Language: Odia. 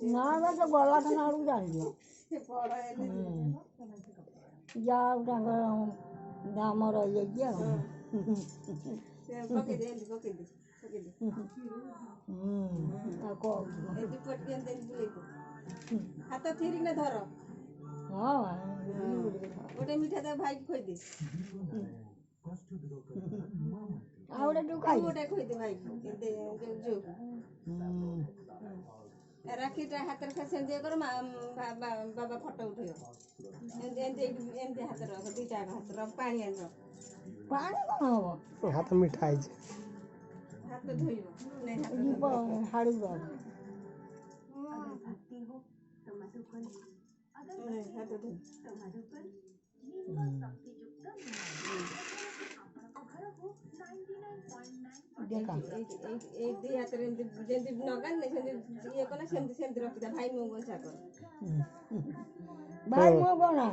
ନା ବା ସେ ଗଲା ଖାନା ଆଡ଼କୁ ଜାଣିଯିବ ଯାହା ଆଉ ତାଙ୍କର ଆମର ରହିଯାଇଛି ଆଉ ହାତ ଥିରିକିନା ଧର ହଁ ଗୋଟେ ମିଠା ଦେବ ଭାଇକି ଖୋଇଦେ ଆଉ ଗୋଟେ ତୁ ଖାଇ ଗୋଟେ ଖୋଇଦେ ଭାଇକି ଝିଅକୁ ରାକ୍ଷୀଟା ହାତରେ ସେମିତି କର ବାବା ଫଟୋ ଉଠେଇବ ଏମିତି ଏମିତି ହାତରେ ରଖ ଦିଟା ହାତ ରଖ ପାଣି ଆଣିବ ପାଣି କ'ଣ ହବ ହାତ ମିଠା ହେଇଛି ହାତ ଧୋଇବ ହାଡ଼କୁ ରଖ ହାତ ଧୋଇ ଏଇ ଦି ହାତରେ ଯେମିତି ନଗାନି ସେମିତି ଇଏ କଲେ ସେମିତି ରଖିଥା ଭାଇ ମୋ ବଞ୍ଚା କର ଭାଇ ମୋ କ'ଣ